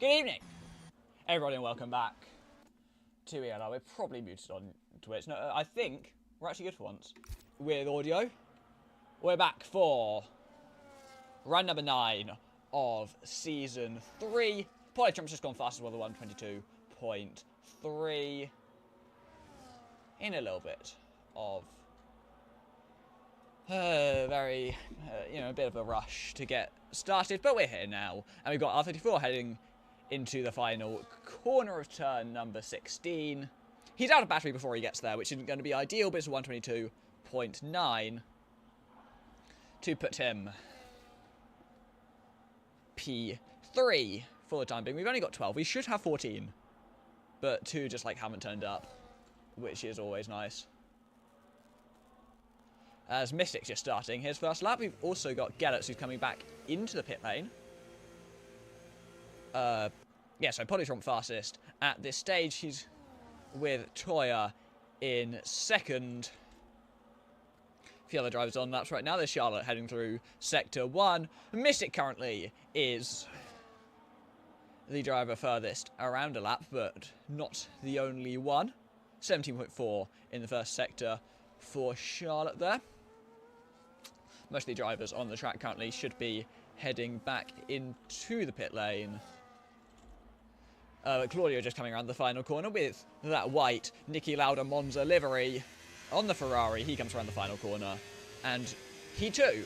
Good evening, everybody, and welcome back to ELR. We're probably muted on Twitch. No, I think we're actually good for once with audio. We're back for round number 9 of season 3. Probably Trump's just gone fast as well, the 122.3. In a little bit of a bit of a rush to get started, but we're here now, and we've got R34 heading into the final corner of turn number 16. He's out of battery before he gets there, which isn't going to be ideal, but it's 122.9 to put him P3 for the time being. We've only got 12. We should have 14, but 2 just haven't turned up, which is always nice. As Mystic's just starting his first lap, we've also got Gellert, who's coming back into the pit lane. So Polytron fastest at this stage. He's with Toya in second. A few other drivers on laps right now. There's Charlotte heading through Sector 1. Mystic currently is the driver furthest around a lap, but not the only one. 17.4 in the first sector for Charlotte there. Most of the drivers on the track currently should be heading back into the pit lane. Claudio just coming around the final corner with that white Niki Lauda Monza livery on the Ferrari. He comes around the final corner, and he too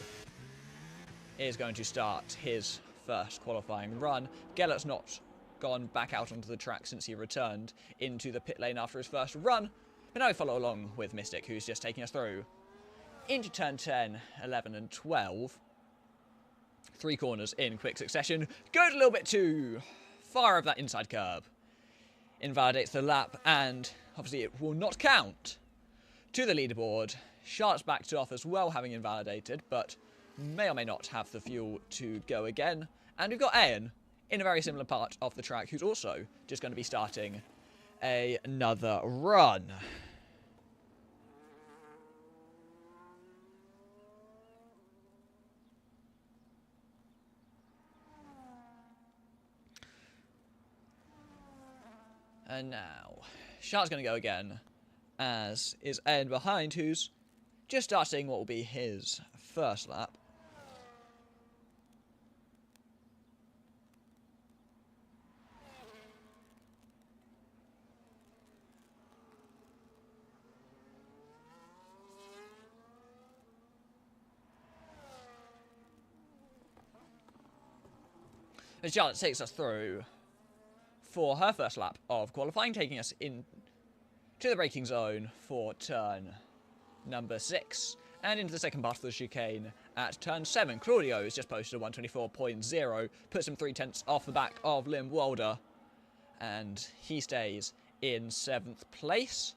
is going to start his first qualifying run. Gellert's not gone back out onto the track since he returned into the pit lane after his first run, but now we follow along with Mystic, who's just taking us through into turn 10, 11 and 12. 3 corners in quick succession. Goes a little bit too far of that inside curb. Invalidates the lap, and obviously it will not count to the leaderboard. Charlotte's backed off as well, having invalidated, but may or may not have the fuel to go again. And we've got Ian in a very similar part of the track, who's also just going to be starting another run. And now, Charlotte's going to go again, as is Ian behind, who's just starting what will be his first lap. And Charlotte takes us through for her first lap of qualifying, taking us in to the braking zone for turn number 6 and into the second part of the chicane at turn 7. Claudio has just posted a 124.0, puts him 3/10 off the back of Lim Walder, and he stays in 7th place.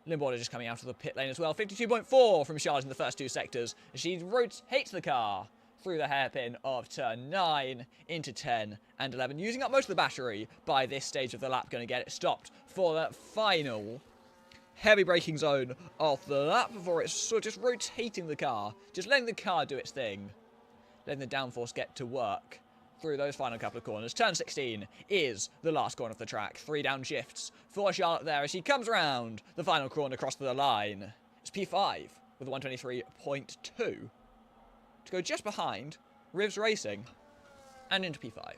Lim Walder just coming out of the pit lane as well. 52.4 from Charlotte in the first 2 sectors. She rotates the car through the hairpin of turn 9 into 10 and 11, using up most of the battery by this stage of the lap. Going to get it stopped for the final heavy braking zone of the lap before it's sort of just rotating the car, just letting the car do its thing, letting the downforce get to work through those final couple of corners. Turn 16 is the last corner of the track. 3 downshifts for Charlotte there as she comes around the final corner across the line. It's P5 with a 123.2. to go just behind Rivs Racing and into P5.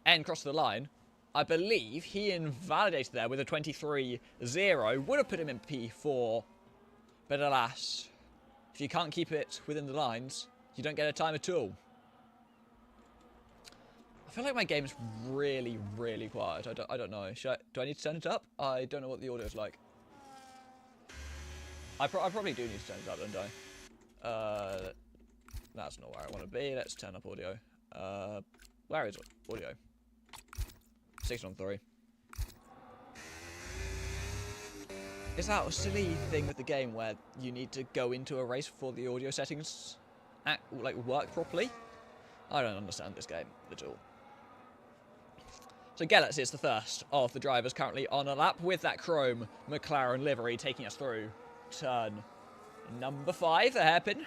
And crossed the line. I believe he invalidated there with a 23.0. Would have put him in P4. But alas, if you can't keep it within the lines, you don't get a time at all. I feel like my game's really, really quiet. I don't know. Do I need to turn it up? I don't know what the audio's like. I probably do need to turn it up, don't I? That's not where I want to be. Let's turn up audio. Where is audio? 6 on 3. Is that a silly thing with the game where you need to go into a race before the audio settings work properly? I don't understand this game at all. So Gellert is the first of the drivers currently on a lap with that chrome McLaren livery, taking us through turn number 5, the hairpin,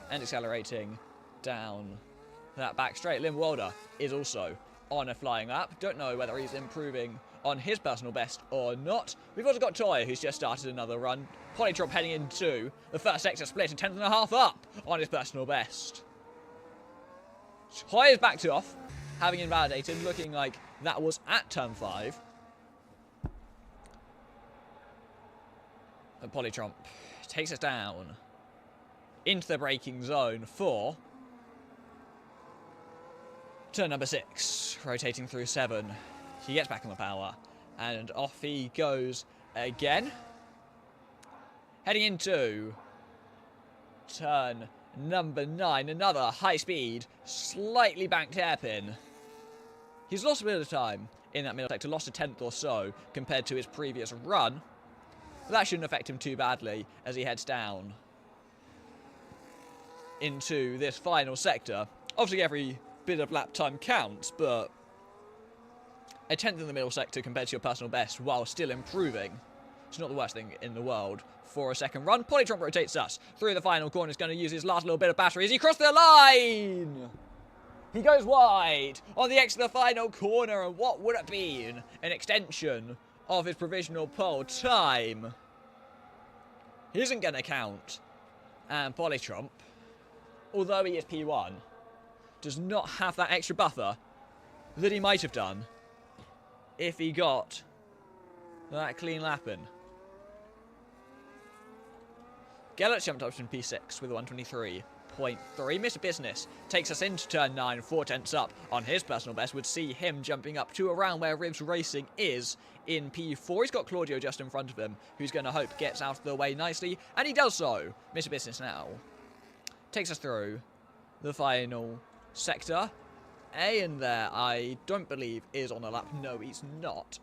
and accelerating down that back straight. Liam Wilder is also on a flying lap. Don't know whether he's improving on his personal best or not. We've also got Toya, who's just started another run. Polytrop heading into the first sector split, a 10.5 up on his personal best. Toya's backed off, having invalidated, looking like that was at turn 5. And Polytromp takes us down into the braking zone for turn number 6, rotating through 7. He gets back on the power, and off he goes again. Heading into turn number 9, another high-speed, slightly banked hairpin. He's lost a bit of time in that middle sector, lost a tenth or so compared to his previous run. But that shouldn't affect him too badly as he heads down into this final sector. Obviously, every bit of lap time counts, but a tenth in the middle sector compared to your personal best while still improving, it's not the worst thing in the world for a second run. Polytromp rotates us through the final corner. He's going to use his last little bit of battery as he crosses the line. He goes wide on the exit of the final corner, and what would have been an extension of his provisional pole time isn't going to count. And Polytromp, although he is P1, does not have that extra buffer that he might have done if he got that clean lap in. Gellert's jumped up to P6 with a 123.3. Mr. Business takes us into turn 9, 4 tenths up on his personal best. Would see him jumping up to around where Rivs Racing is in P4. He's got Claudio just in front of him, who's going to hope gets out of the way nicely, and he does so. Mr. Business now takes us through the final sector. A in there, I don't believe, is on a lap. No, he's not.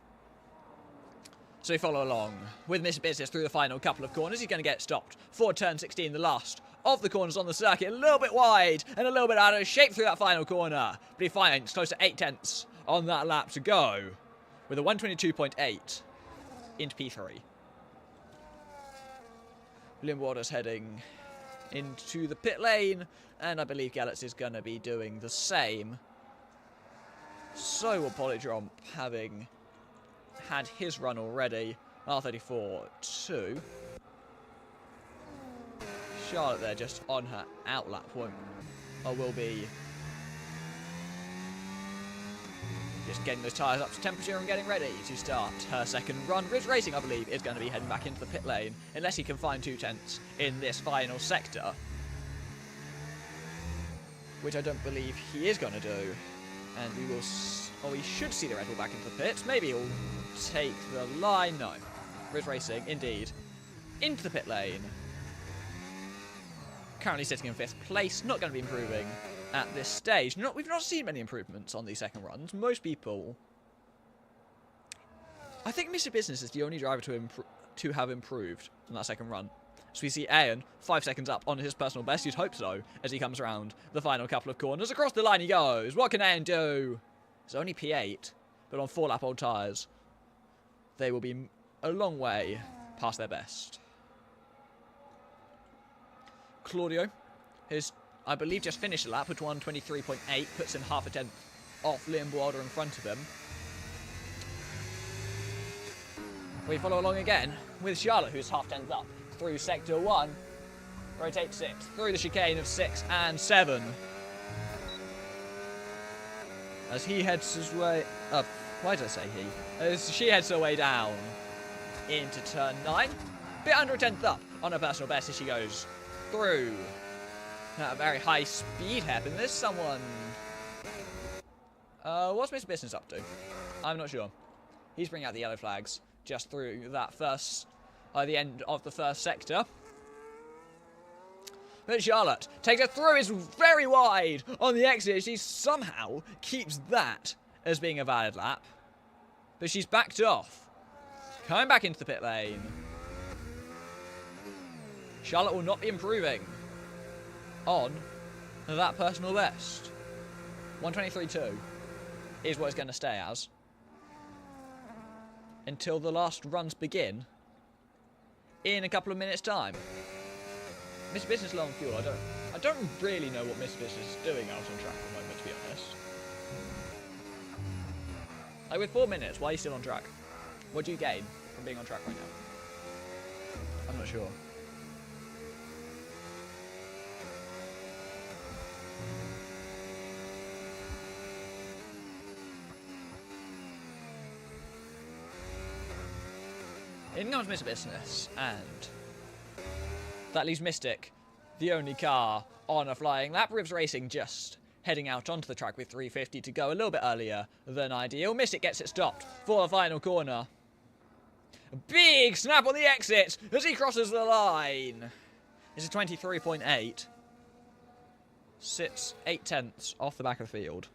So we follow along with Mr. Business through the final couple of corners. He's going to get stopped for turn 16, the last of the corners on the circuit. A little bit wide and a little bit out of shape through that final corner. But he finds close to 8 tenths on that lap to go with a 122.8 into P3. William Waters heading into the pit lane, and I believe Gellert's is going to be doing the same. So will Polytromp, having had his run already. R34-2. Charlotte there just on her outlap will be just getting those tyres up to temperature and getting ready to start her second run. Rivs Racing, I believe, is going to be heading back into the pit lane unless he can find 2 tenths in this final sector, which I don't believe he is going to do. And we will, we should see the Red Bull back into the pits. Maybe he'll take the line. No. Rivs Racing, indeed, into the pit lane. Currently sitting in 5th place. Not going to be improving at this stage. We've not seen many improvements on these second runs. Most people... I think Mr. Business is the only driver to have improved on that second run. So we see Ian 5 seconds up on his personal best. You'd hope so, as he comes around the final couple of corners. Across the line he goes. What can Ian do? It's only P8, but on 4-lap old tyres, they will be a long way past their best. Claudio has, I believe, just finished a lap with 123.8, puts him half a tenth off Liam Wilder in front of him. We follow along again with Charlotte, who's half tenth up through sector 1, rotates 6 through the chicane of 6 and 7 as he heads his way up. Why did I say he? As she heads her way down into turn 9, bit under a tenth up on her personal best as she goes through a very high speed hairpin. There's someone. What's Mr. Business up to? I'm not sure. He's bringing out the yellow flags just through that first. The end of the first sector. But Charlotte takes it through, is very wide on the exit. She somehow keeps that as being a valid lap. But she's backed off. Coming back into the pit lane. Charlotte will not be improving on that personal best. 123.2 is what it's going to stay as until the last runs begin in a couple of minutes' time. Mr. Business low on fuel. I don't really know what Mr. Business is doing out on track at the moment. Like, with 4 minutes, why are you still on track? What do you gain from being on track right now? I'm not sure. In comes Mr. Business, and that leaves Mystic, the only car on a flying lap. Rivs Racing just heading out onto the track with 350 to go, a little bit earlier than ideal. Mystic gets it stopped for the final corner. A big snap on the exit as he crosses the line. This is 23.8. Sits 8/10 off the back of the field.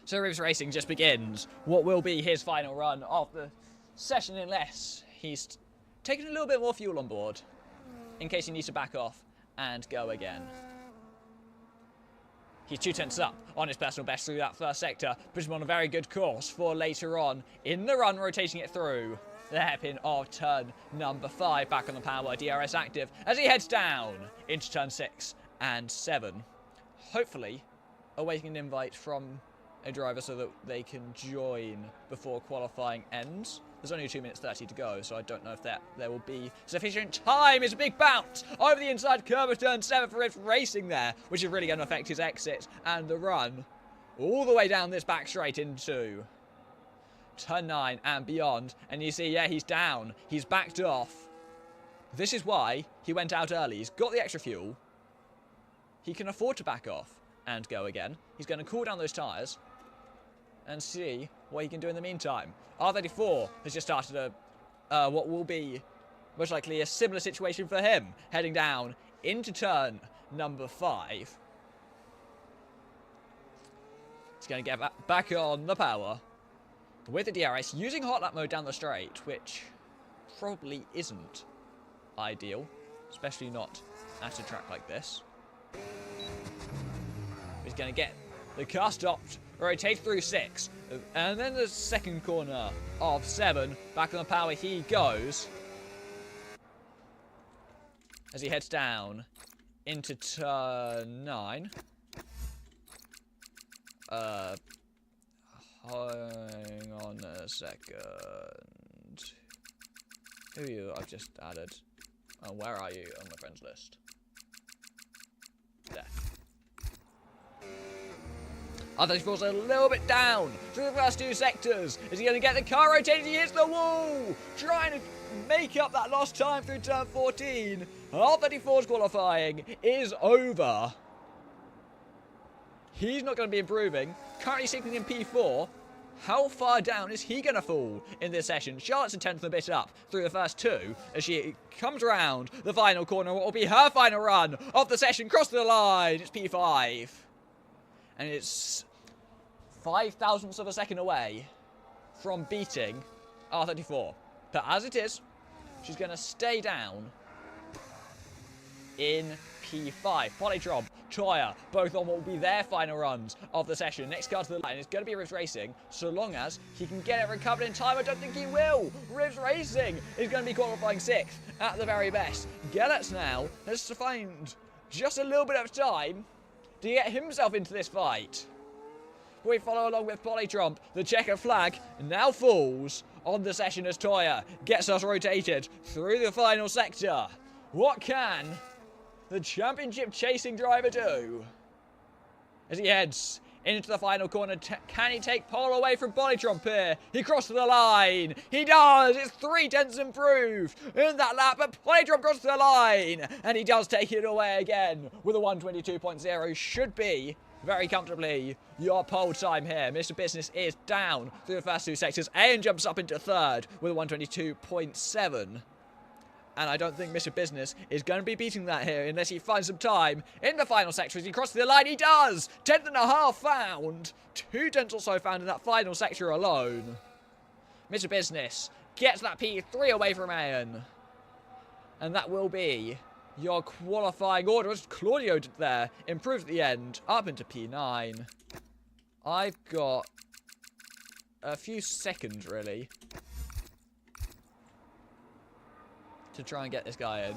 So Rivs Racing just begins what will be his final run of the session, unless he's taken a little bit more fuel on board in case he needs to back off and go again. He's 2/10 up on his personal best through that first sector, puts him on a very good course for later on in the run, rotating it through the hairpin of turn number 5. Back on the power, DRS active as he heads down into turn 6 and 7. Hopefully awaiting an invite from a driver so that they can join before qualifying ends. There's only 2 minutes 30 to go, so I don't know if there will be sufficient time. It's a big bounce over the inside curve of turn 7 for Rivs Racing there, which is really going to affect his exit and the run all the way down this back straight into turn 9 and beyond. And you see, yeah, he's down. He's backed off. This is why he went out early. He's got the extra fuel. He can afford to back off and go again. He's going to cool down those tyres and see what he can do in the meantime. R34 has just started what will be most likely a similar situation for him, heading down into turn number 5. He's going to get back on the power with the DRS, using hot lap mode down the straight, which probably isn't ideal, especially not at a track like this. He's going to get the car stopped, rotate through 6, and then the second corner of 7. Back on the power he goes as he heads down into turn 9. Hang on a second. Who are you? I've just added. Oh, where are you on my friends list? There. R34's a little bit down through the first 2 sectors. Is he going to get the car rotated? He hits the wall, trying to make up that lost time through turn 14. R34's qualifying is over. He's not going to be improving. Currently sitting in P4. How far down is he going to fall in this session? Charlotte's a 10th a bit up through the first 2 as she comes around the final corner. What will be her final run of the session? Cross the line. It's P5. And it's 5 thousandths of a second away from beating R34. But as it is, she's going to stay down in P5. Polytron, Toya, both on what will be their final runs of the session. Next car to the line is going to be Rivs Racing, so long as he can get it recovered in time. I don't think he will. Rivs Racing is going to be qualifying 6th at the very best. Gellert now has to find just a little bit of time to get himself into this fight. We follow along with Polytron. The checkered flag now falls on the session as Toya gets us rotated through the final sector. What can the championship chasing driver do as he heads into the final corner? Can he take pole away from Polytron here? He crosses the line. He does. It's 3/10 improved in that lap, but Polytron crosses the line, and he does take it away again with a 1:22.0. Should be very comfortably your pole time here. Mr. Business is down through the first 2 sectors and jumps up into 3rd with a 1:22.7. And I don't think Mr. Business is going to be beating that here unless he finds some time in the final sector. As he crosses the line, he does! 10th and a half found. 2 tenths or so found in that final sector alone. Mr. Business gets that P3 away from Ayan. And that will be your qualifying order. As Claudio there improves at the end, up into P9. I've got a few seconds, really, to try and get this guy in.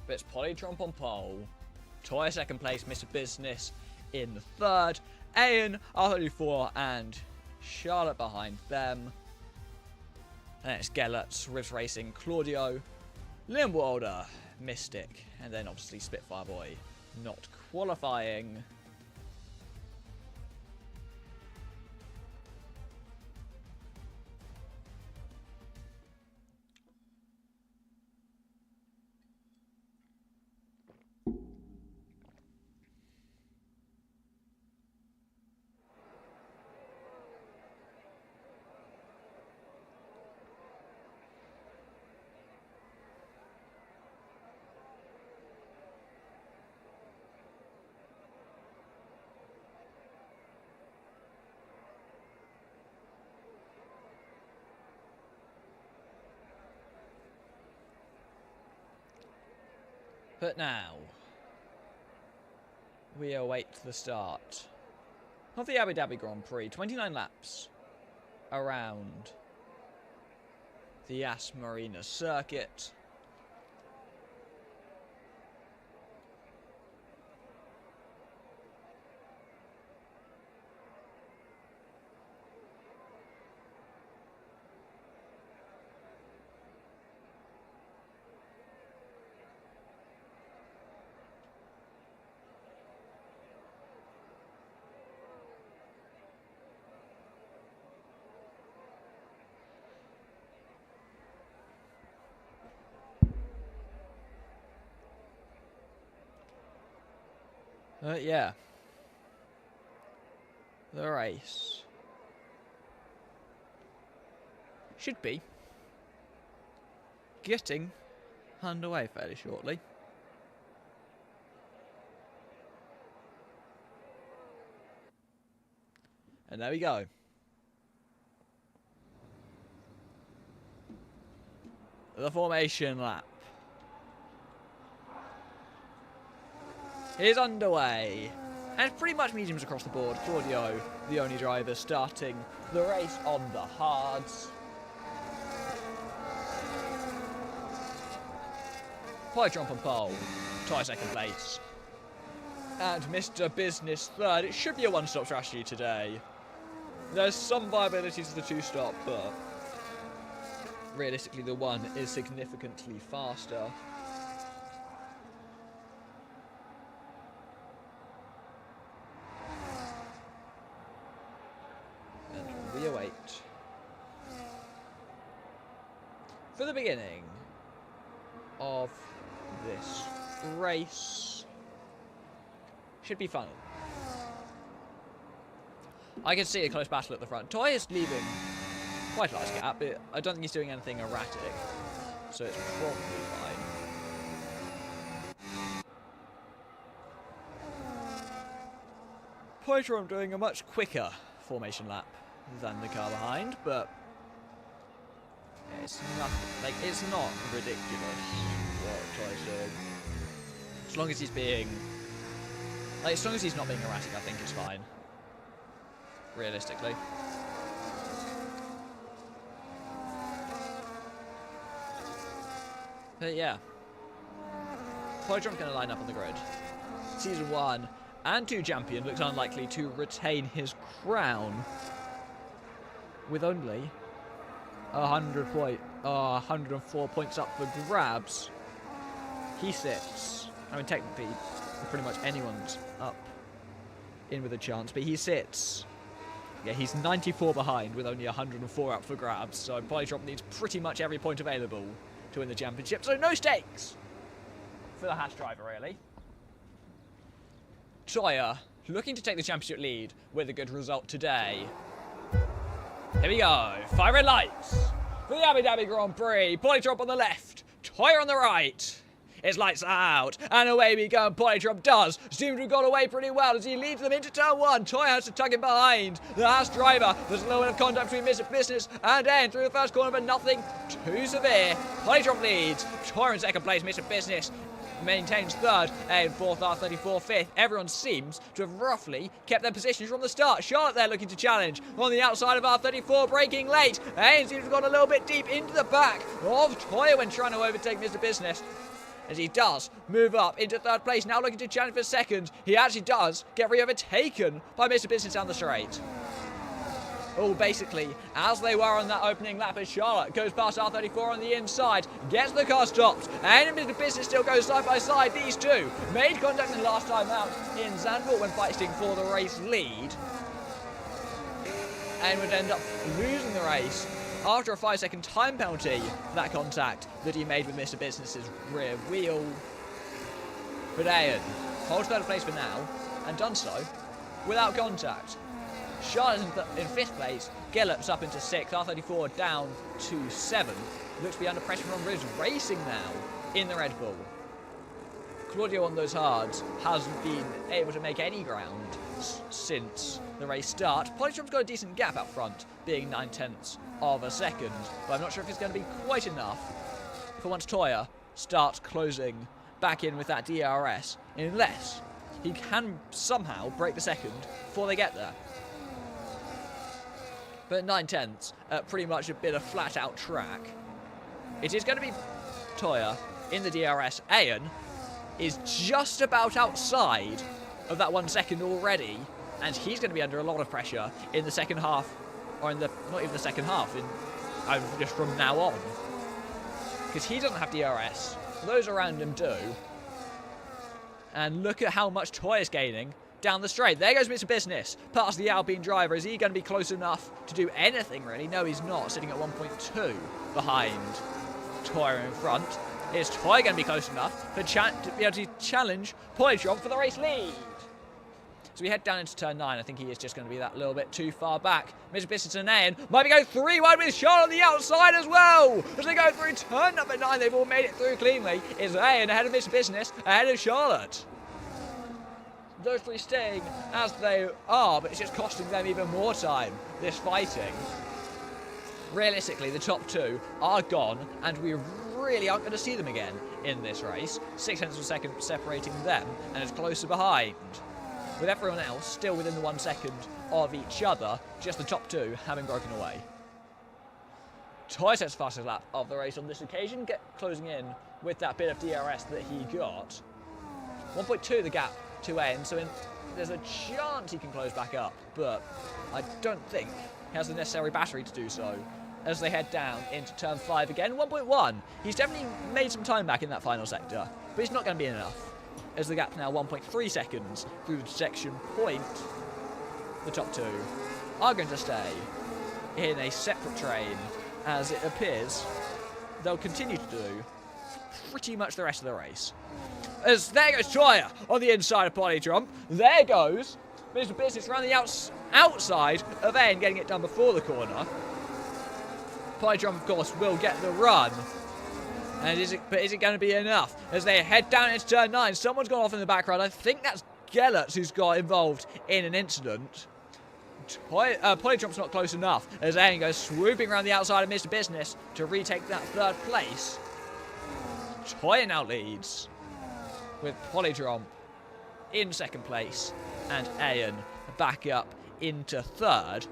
But it's Polytrump on pole. Toya second place, Mr. Business in the third. Ayan, R34, and Charlotte behind them. And it's Gellert, Rivs Racing, Claudio, Limwalder, Mystic, and then obviously Spitfire Boy not qualifying. But now, we await the start of the Abu Dhabi Grand Prix. 29 laps around the Yas Marina circuit. Yeah. The race should be getting underway fairly shortly. And there we go. The formation lap is underway, and pretty much mediums across the board. Claudio, the only driver, starting the race on the hards. Polytrump on pole, Ty second place, and Mr. Business third. It should be a one-stop strategy today. There's some viability to the two-stop, but realistically the one is significantly faster. We await for the beginning of this race. Should be fun. I can see a close battle at the front. Toy is leaving quite a large gap, but I don't think he's doing anything erratic, so it's probably fine. Polytrump doing a much quicker formation lap than the car behind, but it's nothing, like, it's not ridiculous what Toy's doing. As long as he's being, like, as long as he's not being erratic, I think it's fine. Realistically. But yeah. Polytrump's going to line up on the grid. Season 1 and 2 champion looks unlikely to retain his crown. With only 104 points up for grabs. He sits. I mean, technically, pretty much anyone's up in with a chance, but he sits. Yeah, he's 94 behind with only 104 up for grabs, so Polytron needs pretty much every point available to win the championship, so no stakes for the Haas driver, really. Toya looking to take the championship lead with a good result today. Here we go, 5 red lights for the Abu Dhabi Grand Prix. Polytron on the left, Toya on the right. It's lights out, and away we go, and Polytron does seem to have got away pretty well as he leads them into turn 1. Toya has to tug him behind. The Haas driver, there's a little bit of contact between Mr. Business and N through the first corner, but nothing too severe. Polytron leads, Toya in second place, Mr. Business maintains third, and fourth R34 fifth. Everyone seems to have roughly kept their positions from the start. Charlotte there looking to challenge on the outside of R34, breaking late. And seems to have gone a little bit deep into the back of Toya when trying to overtake Mr. Business. As he does move up into third place, now looking to challenge for second. He actually does get re-overtaken by Mr. Business down the straight. All basically as they were on that opening lap, as Charlotte goes past R34 on the inside, gets the car stopped, and Mr. Business still goes side by side. These two made contact the last time out in Zandvoort when fighting for the race lead, and would end up losing the race after a 5-second time penalty for that contact that he made with Mr. Business's rear wheel. But Ian holds third place for now, and done so without contact. Charlotte's in 5th place, gallops up into 6th, R34 down to 7th. Looks to be under pressure from Riz racing now in the Red Bull. Claudio on those hards hasn't been able to make any ground since the race start. Polytron's got a decent gap out front, being 9/10 of a second, but I'm not sure if it's going to be quite enough for once Toya starts closing back in with that DRS, unless he can somehow break the second before they get there. But 9/10, pretty much a bit of flat-out track. It is going to be Toya in the DRS. Ayan is just about outside of that 1 second already, and he's going to be under a lot of pressure in the second half, or in the, not even the second half, just from now on. Because he doesn't have DRS, those around him do. And look at how much Toya's gaining down the straight. There goes Mr. Business past the Alpine driver. Is he going to be close enough to do anything really? No, he's not, sitting at 1.2 behind Toya in front. Is Toya going to be close enough to be able to challenge Polytron for the race lead? So we head down into turn 9. I think he is just going to be that little bit too far back. Mr. Business and Ayan might be going 3 wide with Charlotte on the outside as well. As they go through turn number 9, they've all made it through cleanly. Is Ayan ahead of Mr. Business, ahead of Charlotte. Those three staying as they are, but it's just costing them even more time, this fighting. Realistically, the top 2 are gone, and we really aren't going to see them again in this race. 6 tenths of a second separating them, and it's closer behind, with everyone else still within the 1 second of each other, just the top 2 having broken away. Toya sets fastest lap of the race on this occasion, closing in with that bit of DRS that he got. 1.2 the gap to end, so there's a chance he can close back up, but I don't think he has the necessary battery to do so. As they head down into turn 5 again, 1.1. He's definitely made some time back in that final sector, but it's not going to be enough, as the gap's now 1.3 seconds through the detection point. The top 2 are going to stay in a separate train, as it appears they'll continue to do pretty much the rest of the race. As there goes Toya on the inside of Polytron. There goes Mr. Business around the outside of N, getting it done before the corner. Polytron, of course, will get the run. And is it going to be enough? As they head down into turn 9, someone's gone off in the background. I think that's Gellert who's got involved in an incident. Polytron's not close enough, as N goes swooping around the outside of Mr. Business to retake that 3rd place. Toya now leads, with Polytron in 2nd place, and Ayan back up into 3rd.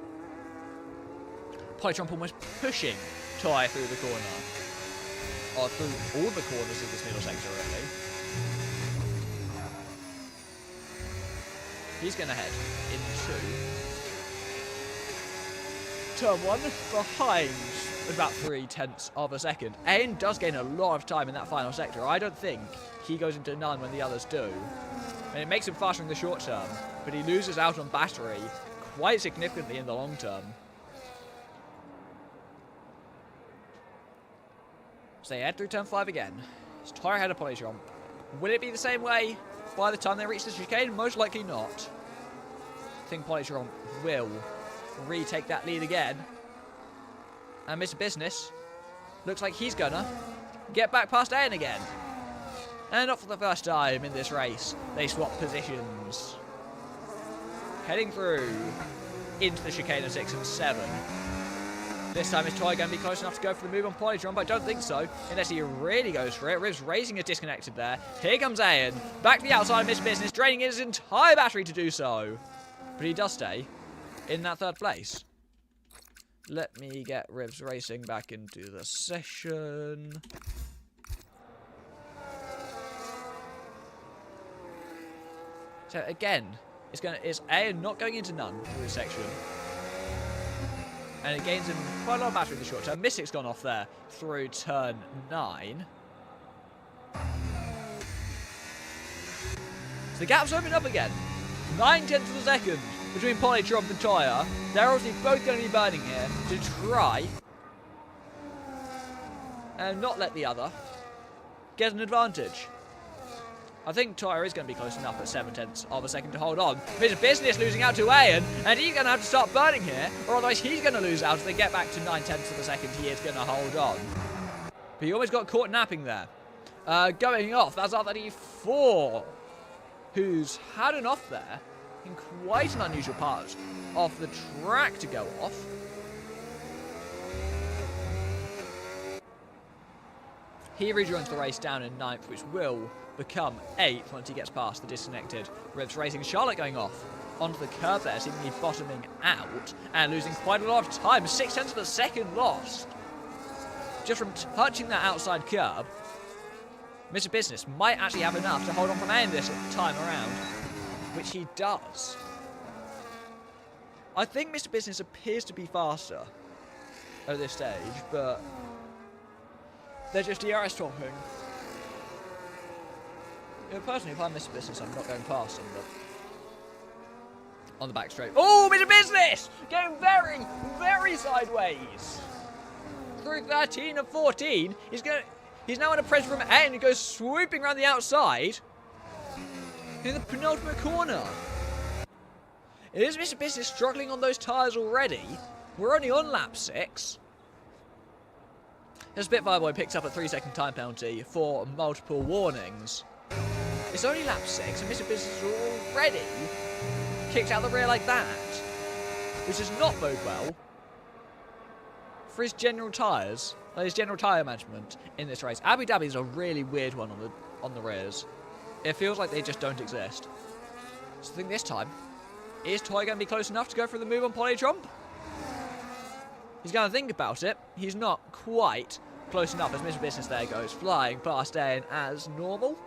Polytron almost pushing Toya through the corner, or through all the corners of this middle sector, really. He's going to head into turn 1 behind about 3/10 of a second. Ayan does gain a lot of time in that final sector. I don't think he goes into none when the others do. And it makes him faster in the short term, but he loses out on battery quite significantly in the long term. So they head through turn 5 again. It's Tyre ahead of Polytron. Will it be the same way by the time they reach the chicane? Most likely not. I think Polytron will retake that lead again. And Mr. Business looks like he's gonna get back past Ayan again. And not for the first time in this race, they swap positions. Heading through into the chicane of 6 and 7. This time is Toy going to be close enough to go for the move on Polytron, but I don't think so, unless he really goes for it. Riv's Racing is disconnected there. Here comes Ayan, back to the outside of Mr. Business, draining his entire battery to do so. But he does stay in that 3rd place. Let me get Riv's Racing back into the session. So again, it's Ayan not going into none through this section. And it gains him quite a lot of battery in the short term. Mystic's gone off there through turn 9. So the gap's opened up again. 9/10 of a second between Polytron and Toya. They're obviously both going to be burning here to try and not let the other get an advantage. I think Toya is going to be close enough at 7/10 of a second to hold on. Mr. Business losing out to Ayan, and he's going to have to start burning here, or otherwise he's going to lose out. If they get back to 9/10 of a second, he is going to hold on. But he almost got caught napping there. Going off, that's R34, who's had an off there in quite an unusual part of the track to go off. He rejoins the race down in 9th, which will become 8th once he gets past the disconnected Riv's Racing. Charlotte going off onto the curb there, seemingly bottoming out and losing quite a lot of time. 6/10 of a second lost just from touching that outside curb. Mr. Business might actually have enough to hold on from Ayan this time around, which he does. I think Mr. Business appears to be faster at this stage, but they're just DRS talking. Personally, if I'm Mr. Business, I'm not going past him, but on the back straight. Oh, Mr. Business! Going very, very sideways. Through 13 of 14, he's now under pressure from Ayan, who goes swooping around the outside in the penultimate corner. Is Mr. Business struggling on those tyres already? We're only on lap 6. The Spitfire Boy picks up a 3-second time penalty for multiple warnings. It's only lap 6 and Mr. Business is already kicked out the rear like that, which does not bode well for his general tyres, his general tyre management in this race. Abu Dhabi is a really weird one on the rears. It feels like they just don't exist. So I think this time, is Toy going to be close enough to go for the move on Polytron? He's going to think about it. He's not quite close enough as Mr. Business there goes flying past Ayan as normal.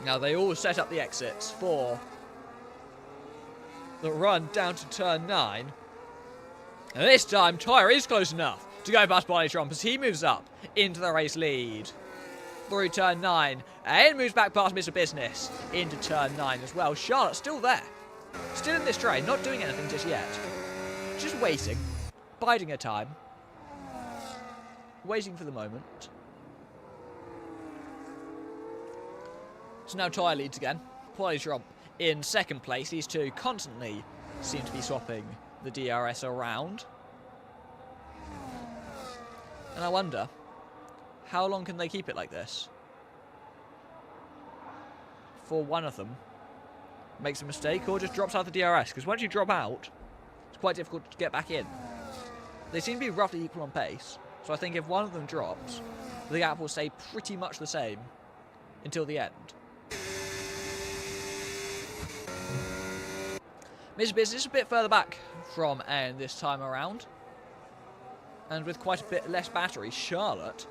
Now they all set up the exits for the run down to turn 9. And this time, Tyre is close enough to go past Polytron as he moves up into the race lead. Through turn 9, and moves back past Mr. Business into turn 9 as well. Charlotte's still there. Still in this train, not doing anything just yet. Just waiting. Biding her time. Waiting for the moment. So now Tyre leads again. Polytron in 2nd place. These two constantly seem to be swapping the DRS around. And I wonder, how long can they keep it like this? Before one of them makes a mistake or just drops out the DRS. Because once you drop out, it's quite difficult to get back in. They seem to be roughly equal on pace. So I think if one of them drops, the gap will stay pretty much the same until the end. Mr. Business is a bit further back from Ayan this time around. And with quite a bit less battery, Charlotte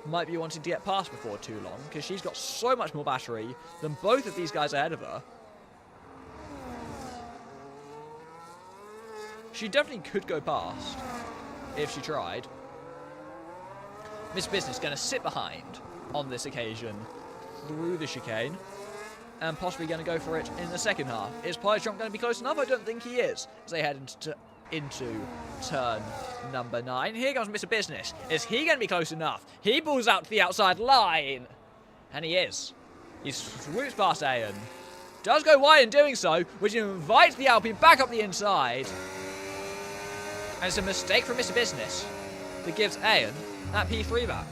might be wanting to get past before too long, because she's got so much more battery than both of these guys ahead of her. She definitely could go past if she tried. Miss Business going to sit behind on this occasion through the chicane and possibly going to go for it in the second half. Is Polytron going to be close enough? I don't think he is, as they head into turn number 9. Here comes Mr. Business. Is he going to be close enough? He pulls out to the outside line. And he is. He swoops past Ayan. Does go wide in doing so, which invites the Alpine back up the inside. And it's a mistake from Mr. Business that gives Ayan that P3 back.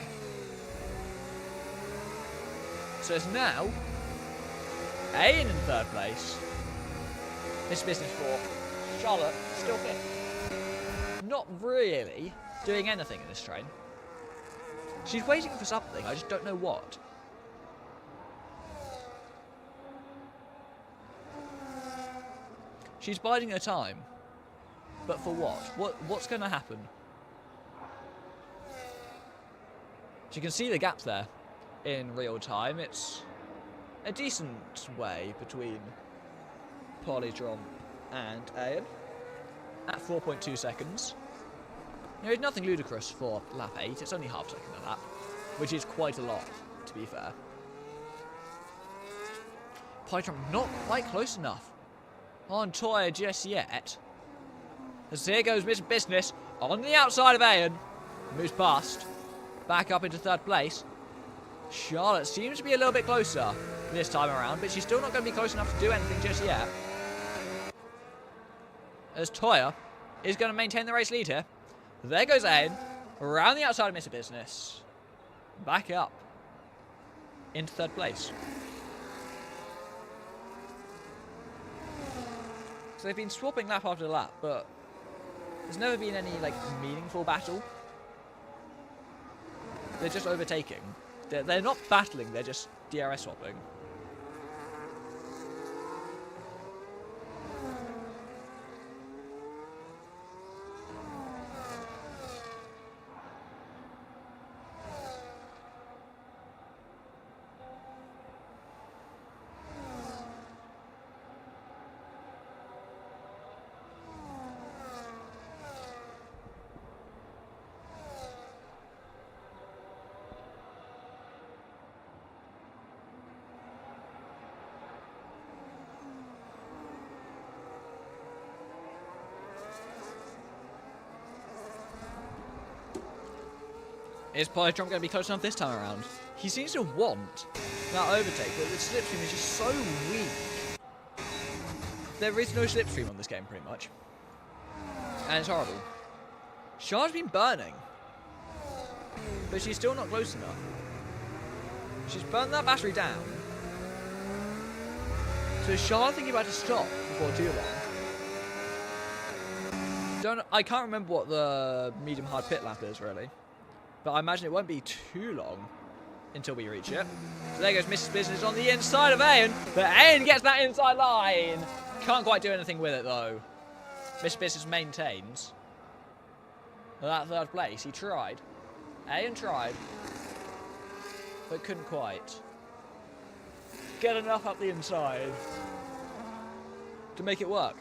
So it's now Ayan in third place. Mr. Business fourth. Charlotte still fifth. Not really doing anything in this train. She's waiting for something, I just don't know what. She's biding her time. But for what? What's going to happen? So you can see the gap there in real time. It's a decent way between Polytron and Ayan at 4.2 seconds. You know, it's nothing ludicrous for lap 8. It's only half a second a lap, which is quite a lot, to be fair. Polytron not quite close enough on Toya just yet. As here goes Mr. Business on the outside of Ayan. Moves past. Back up into third place. Charlotte seems to be a little bit closer this time around, but she's still not going to be close enough to do anything just yet. As Toya is going to maintain the race lead here. There goes Ayan. Around the outside of Mr. Business. Back up into third place. So they've been swapping lap after lap, but there's never been any, like, meaningful battle. They're just overtaking. They're not battling, they're just DRS swapping. Is Polytron going to be close enough this time around? He seems to want that overtake, but the slipstream is just so weak. There is no slipstream on this game, pretty much. And it's horrible. Char's been burning. But she's still not close enough. She's burned that battery down. So is Char thinking about to stop before too long? I can't remember what the medium hard pit lap is, really. But I imagine it won't be too long until we reach it. So there goes Mrs. Business on the inside of Ayan. But Ayan gets that inside line. Can't quite do anything with it, though. Mrs. Business maintains that third place. He tried. Ayan tried. But couldn't quite get enough up the inside to make it work.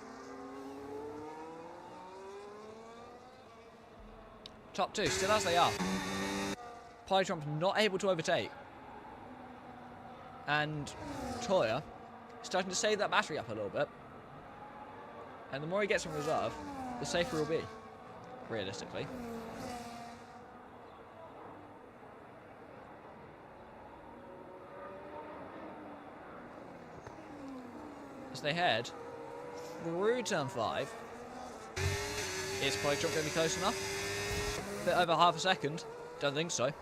Top two, still as they are. Polytron's not able to overtake. And Toya starting to save that battery up a little bit. And the more he gets in reserve, the safer he'll be, realistically. As they head through turn 5. Is Polytron going to be close enough? Bit over half a second. Don't think so.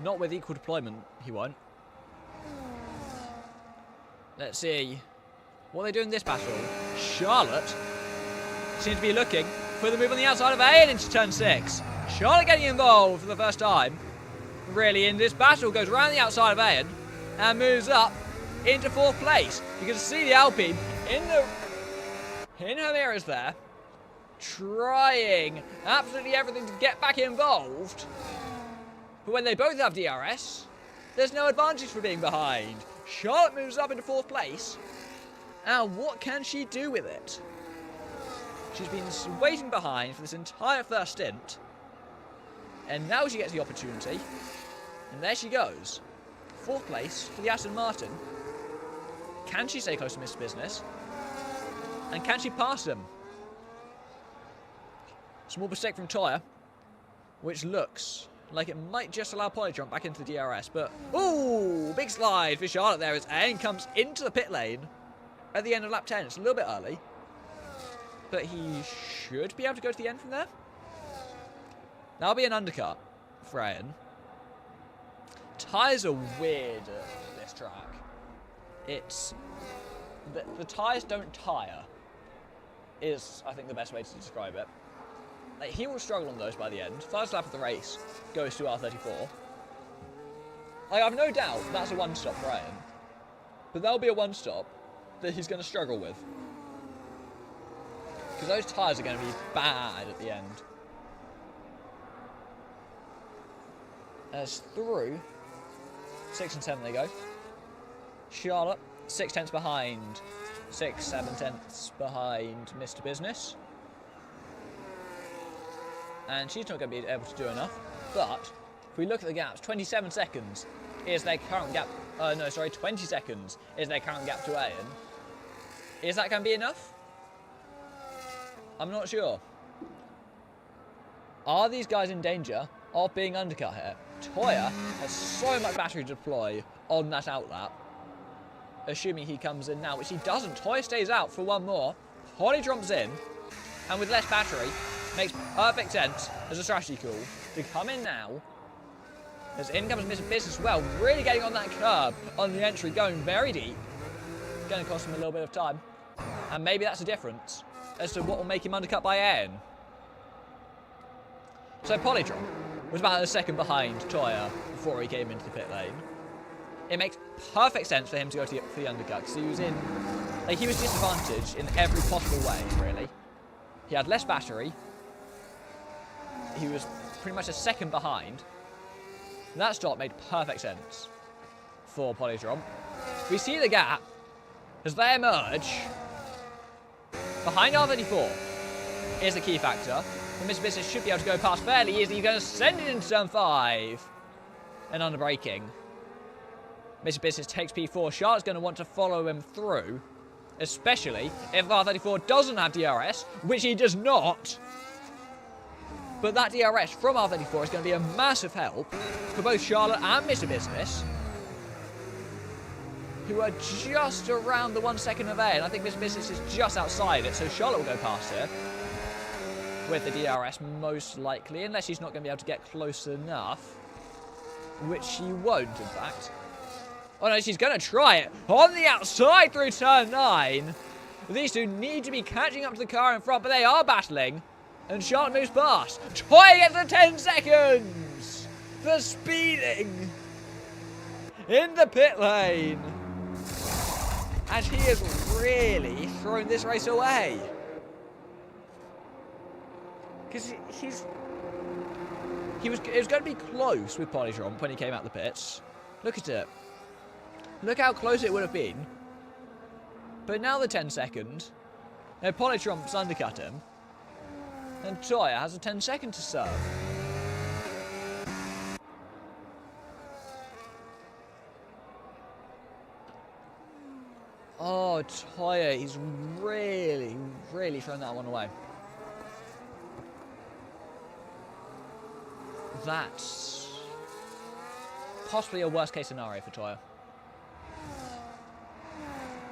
Not with equal deployment, he won't. Let's see what they do in this battle. Charlotte seems to be looking for the move on the outside of Ayan into turn 6. Charlotte getting involved for the first time, really, in this battle. Goes around the outside of Ayan and moves up into 4th place. You can see the Alpine in her mirrors there, trying absolutely everything to get back involved. But when they both have DRS, there's no advantage for being behind. Charlotte moves up into 4th place. Now, what can she do with it? She's been waiting behind for this entire first stint. And now she gets the opportunity. And there she goes. 4th place for the Aston Martin. Can she stay close to Mr. Business? And can she pass him? Small mistake from Toya, which looks like it might just allow Polytron back into the DRS, but... Ooh! Big slide for Charlotte there as Ayn comes into the pit lane at the end of lap 10. It's a little bit early, but he should be able to go to the end from there. That'll be an undercut for Ayn. Tyres are weird at this track. It's... The tyres don't tyre, is, I think, the best way to describe it. Like, he will struggle on those by the end. First lap of the race goes to R34. Like, I've no doubt that's a one-stop for Ayn. But there'll be a one-stop that he's going to struggle with. Because those tyres are going to be bad at the end. As through 6 and 7 they go. Charlotte, 6 tenths behind. 6, 7 tenths behind Mr. Business. And she's not going to be able to do enough. But if we look at the gaps, 27 seconds is their current gap. 20 seconds is their current gap to Ayn. Is that going to be enough? I'm not sure. Are these guys in danger of being undercut here? Toya has so much battery to deploy on that outlap. Assuming he comes in now, which he doesn't. Toya stays out for one more. Holly jumps in, and with less battery, makes perfect sense as a strategy call to come in now. As in comes Mr. Business as well, really getting on that curb on the entry, going very deep. Going to cost him a little bit of time. And maybe that's the difference as to what will make him undercut by Ayn. So Polytron was about a second behind Toya before he came into the pit lane. It makes perfect sense for him to go for the undercut because he was disadvantaged in every possible way, really. He had less battery. He was pretty much a second behind. That stop made perfect sense for Polytron. We see the gap as they emerge. Behind R34 is the key factor. And Mr. Business should be able to go past fairly easily. He's going to send it into turn 5. And under braking. Mr. Business takes P4. Charlotte's going to want to follow him through. Especially if R34 doesn't have DRS, which he does not. But that DRS from R34 is going to be a massive help for both Charlotte and Mr. Business, who are just around the 1 second of Ayn. I think Mr. Business is just outside it, so Charlotte will go past it with the DRS most likely, unless she's not going to be able to get close enough, which she won't, in fact. Oh no, she's going to try it on the outside through turn 9. These two need to be catching up to the car in front, but they are battling. And Charlotte moves past. Toya gets the 10 seconds for speeding in the pit lane. And he has really thrown this race away. Because it was going to be close with Polytron when he came out the pits. Look at it. Look how close it would have been. But now the 10 second. And Polytron's undercut him. And Toya has a 10 second to serve. Oh, Toya, he's really, really thrown that one away. That's possibly a worst case scenario for Toya.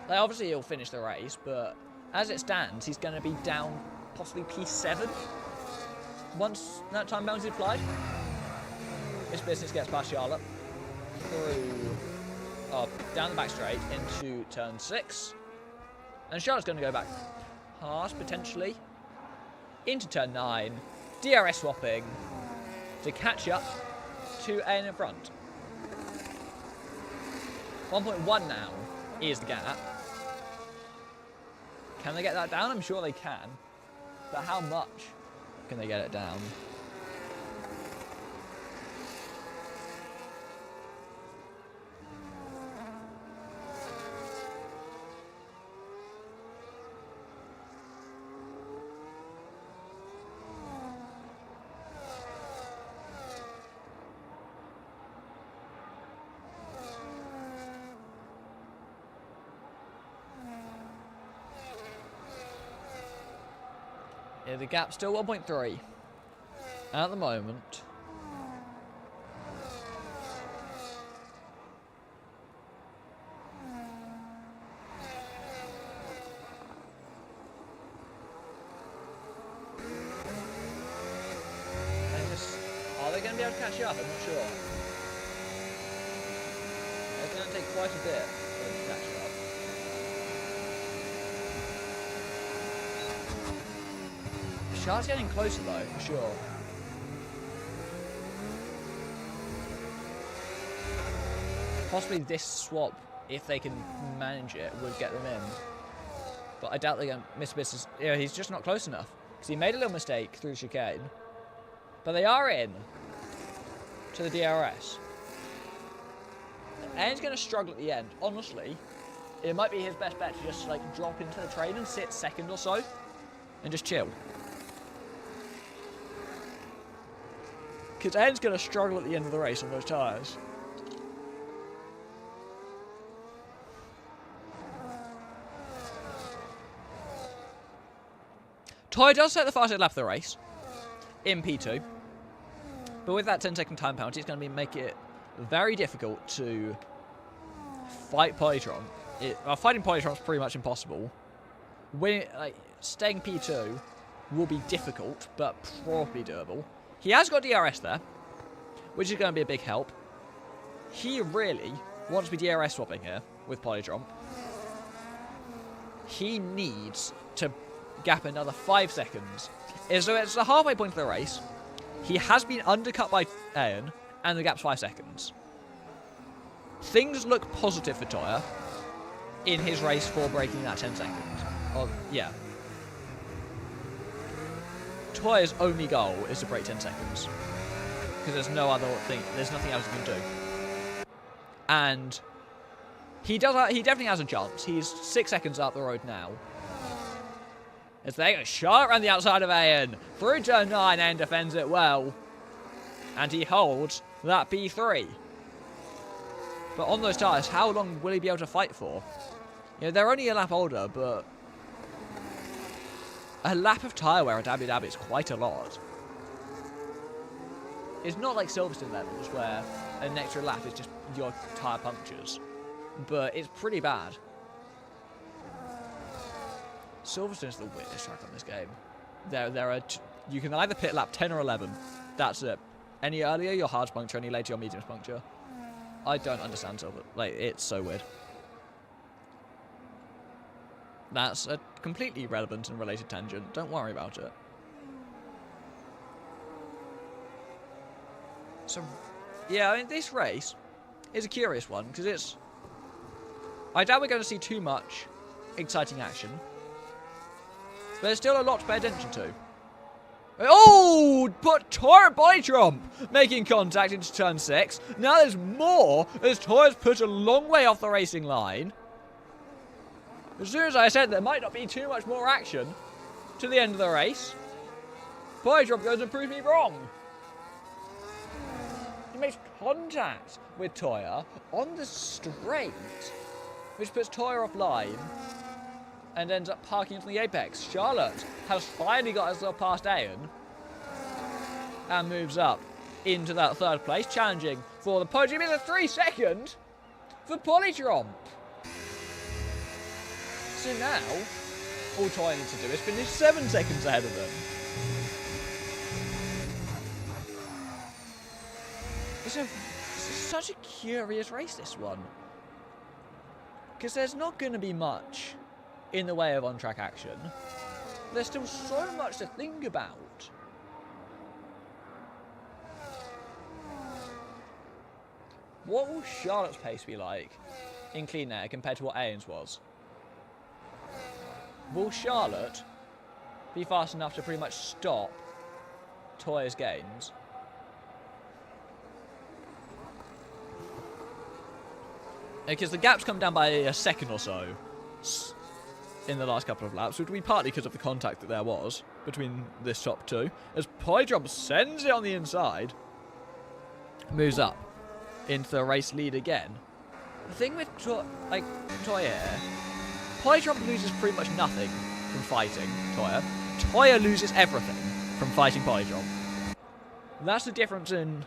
Like, obviously he'll finish the race, but as it stands, he's going to be down possibly P7 once that time bounty is applied. This Business gets past Charlotte through down the back straight into turn 6, and Charlotte's going to go back past potentially into turn 9, DRS swapping to catch up to Ayn in front. 1.1 now is the gap. Can they get that down? I'm sure they can. But how much can they get it down? Yeah, the gap's still 1.3 at the moment. Are they going to be able to catch up? I'm not sure. It's going to take quite a bit for them to catch up. Charlotte's getting closer though, for sure. Possibly this swap, if they can manage it, would get them in. But I doubt they're going to miss. Yeah, he's just not close enough. Because he made a little mistake through the chicane. But they are in to the DRS. And he's going to struggle at the end. Honestly, it might be his best bet to just like drop into the train and sit second or so. And just chill. Because En's going to struggle at the end of the race on those tyres. Toy does set the fastest lap of the race in P2. But with that 10-second time penalty, it's going to make it very difficult to fight Polytron. Fighting Polytron is pretty much impossible. Staying P2 will be difficult, but probably doable. He has got DRS there, which is going to be a big help. He really wants to be DRS swapping here with Polytron. He needs to gap another 5 seconds. So it's the halfway point of the race. He has been undercut by Ian, and the gap's 5 seconds. Things look positive for Toya in his race for breaking that 10 seconds. Yeah. Toya's only goal is to break 10 seconds. Because there's no other thing, there's nothing else he can do. And he definitely has a chance. He's 6 seconds up the road now. As they go sharp around the outside of Ian, through turn 9, and defends it well. And he holds that P3. But on those tyres, how long will he be able to fight for? You know, they're only a lap older, but a lap of tyre wear at Abu Dhabi is quite a lot. It's not like Silverstone levels, where an extra lap is just your tyre punctures. But it's pretty bad. Silverstone's the weirdest track on this game. You can either pit lap 10 or 11. That's it. Any earlier, your hard's puncture. Any later, your medium's puncture. I don't understand Silver. Like, it's so weird. That's a completely relevant and related tangent. Don't worry about it. So, yeah, I mean, this race is a curious one, because it's... I doubt we're going to see too much exciting action. But there's still a lot to pay attention to. Oh! But Toya body trump! Making contact into turn 6. Now there's more, as Toya's put a long way off the racing line. As soon as I said there might not be too much more action to the end of the race, Polytron goes and proves me wrong. He makes contact with Toya on the straight, which puts Toya offline and ends up parking into the apex. Charlotte has finally got herself past Ayan and moves up into that third place, challenging for the podium in a 3-second for Polytron. So now, all Toya needs to do is finish 7 seconds ahead of them. It's such a curious race, this one. Because there's not going to be much in the way of on-track action. There's still so much to think about. What will Charlotte's pace be like in clean air compared to what Ayan's was? Will Charlotte be fast enough to pretty much stop Toya's gains? Because the gap's come down by a second or so in the last couple of laps, which would be partly because of the contact that there was between this top two, as Polytron sends it on the inside, moves up into the race lead again. The thing with Toya, Polytron loses pretty much nothing from fighting Toya. Toya loses everything from fighting Polydrop. That's the difference in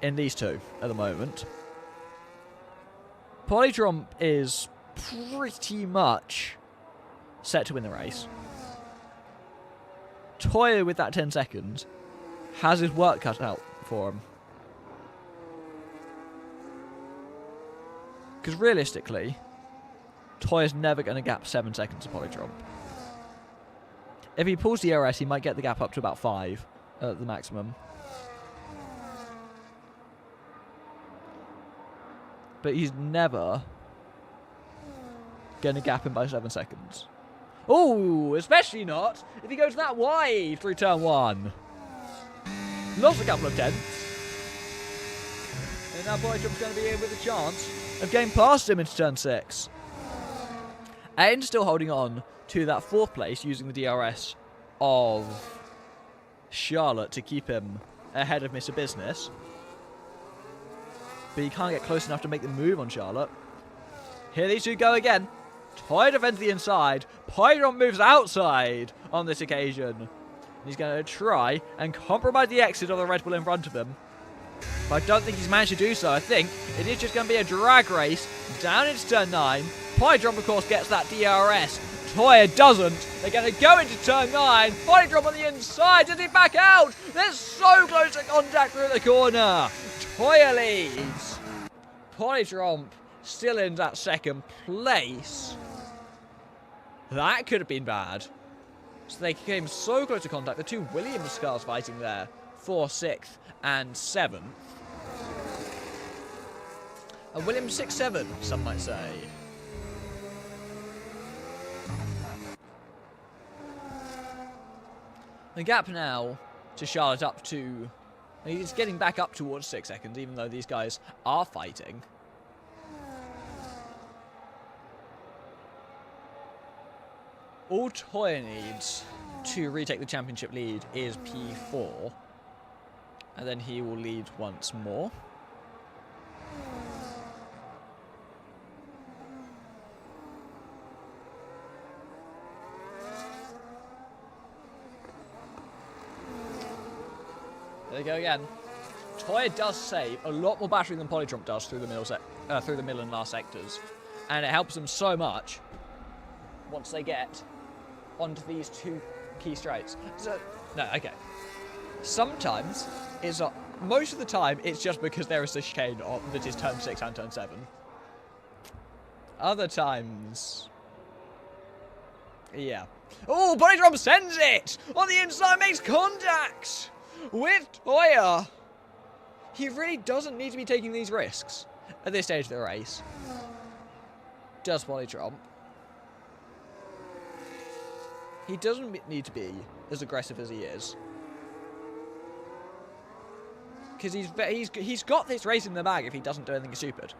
these two at the moment. Polydrop is pretty much set to win the race. Toya, with that 10 seconds, has his work cut out for him. Because realistically, Toya's never going to gap 7 seconds of Polydrop. If he pulls the DRS, he might get the gap up to about 5 at the maximum. But he's never going to gap him by 7 seconds. Oh, especially not if he goes that wide through turn 1. Lost a couple of tenths. And now Polydrop's going to be in with a chance of getting past him into turn 6. And still holding on to that 4th place using the DRS of Charlotte to keep him ahead of Mr. Business. But he can't get close enough to make the move on Charlotte. Here these two go again. Toya defends the inside. Polydrop moves outside on this occasion. He's going to try and compromise the exit of the Red Bull in front of him. But I don't think he's managed to do so. I think it is just going to be a drag race down into turn 9. Polydrop, of course, gets that DRS. Toya doesn't. They're going to go into turn 9. Polydrop on the inside. Does he back out? They're so close to contact through the corner. Toya leads. Polydrop still in that 2nd place. That could have been bad. So they came so close to contact. The two Williams cars fighting there for 6th and 7th. A Williams 6-7, some might say. The gap now to Charlotte up to... He's getting back up towards 6 seconds, even though these guys are fighting. All Toya needs to retake the championship lead is P4. And then he will lead once more. There we go again. Toya does save a lot more battery than Polydrop does through the middle and last sectors, and it helps them so much once they get onto these two key straights. So, no, okay. Sometimes it's most of the time it's just because there is a chicane that is turn 6 and turn 7. Other times, yeah. Oh, Polydrop sends it on the inside, makes contact with Toya. He really doesn't need to be taking these risks at this stage of the race. Does Polydrop? He doesn't need to be as aggressive as he is. Because he's got this race in the bag if he doesn't do anything stupid.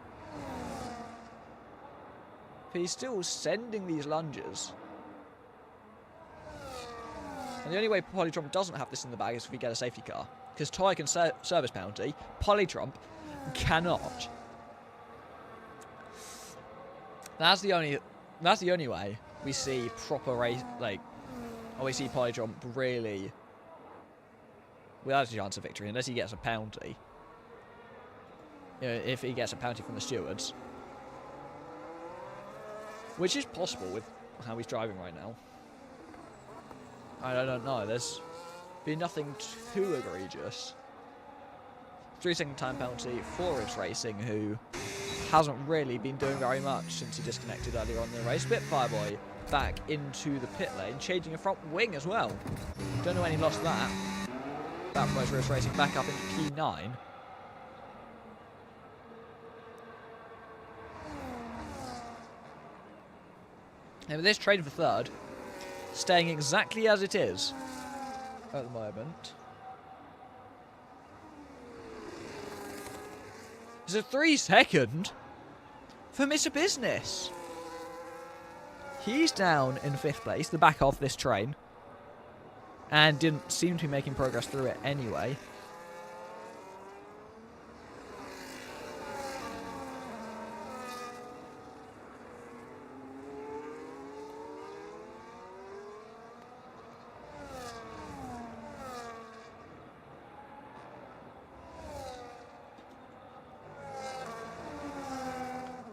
But he's still sending these lunges. And the only way Polydrop doesn't have this in the bag is if we get a safety car. Because Toya can service penalty, Polydrop cannot. That's the only way we see proper race, or we see Polydrop really without a chance of victory, unless he gets a penalty. You know, if he gets a penalty from the stewards. Which is possible with how he's driving right now. I don't know, there's been nothing too egregious. 3-second time penalty for Ridge Racing, who hasn't really been doing very much since he disconnected earlier on in the race. Spitfireboy back into the pit lane, changing a front wing as well. Don't know when he lost that. That promotes Ridge Racing back up into P9. And with this trade for third, staying exactly as it is at the moment. It's a 3-second for Mr. Business. He's down in 5th place, the back of this train, and didn't seem to be making progress through it anyway.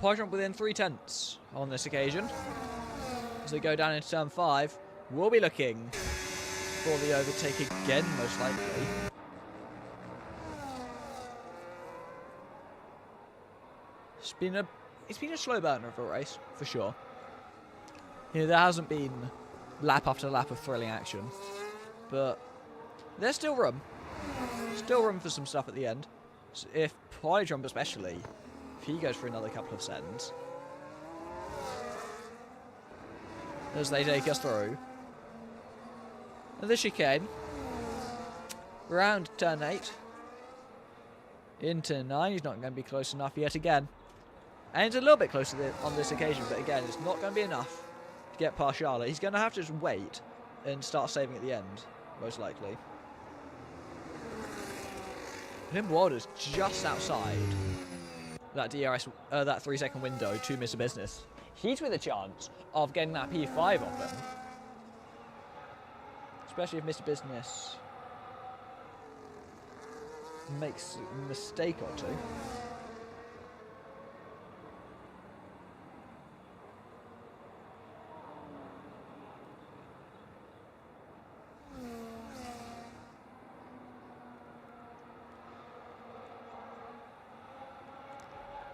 Polytron within 3/10 on this occasion. As they go down into turn 5, we'll be looking for the overtake again, most likely. It's been a slow burner of a race, for sure. You know, there hasn't been lap after lap of thrilling action, but there's still room. Still room for some stuff at the end. So if Polytron especially, if he goes for another couple of seconds, as they take us through. And the chicane, round turn 8, into 9, he's not going to be close enough yet again. And it's a little bit closer on this occasion, but again, it's not going to be enough to get past Charlotte. He's going to have to just wait and start saving at the end, most likely. Limborder's just outside that DRS, that 3-second window to Mr. Business. He's with a chance of getting that P5 off him. Especially if Mr. Business makes a mistake or two.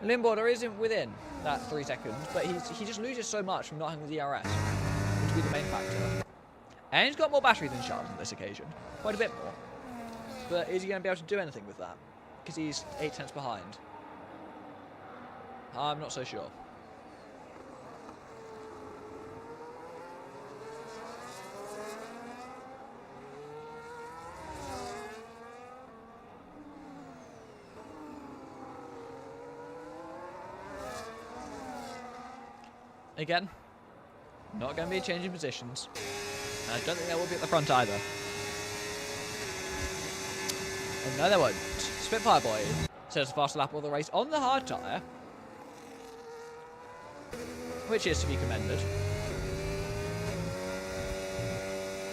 Limborder isn't within that 3 seconds, but he just loses so much from not having the DRS, which would be the main factor. And he's got more battery than Charles on this occasion, quite a bit more. But is he going to be able to do anything with that? Because he's 8/10 behind. I'm not so sure. Again, not going to be a change in positions. And I don't think there will be at the front either. And no, there won't. Spitfire Boy says the fastest lap of the race on the hard tyre, which is to be commended.